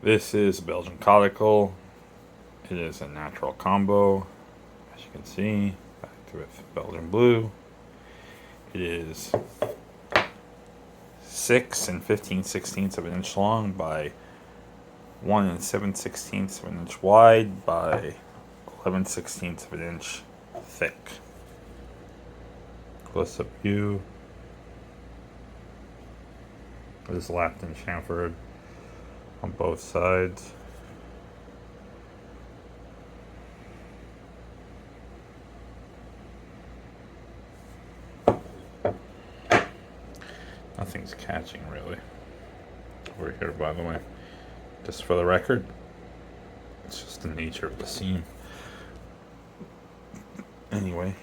This is Belgian Coticule. It is a natural combo, as you can see, backed with Belgian blue. It is 6 and 15/16 of an inch long by 1 and 7/16 of an inch wide by 11/16 of an inch thick. Close up view. It is lapped and chamfered on both sides. Nothing's catching really over here, by the way. Just for the record, it's just the nature of the seam. Anyway.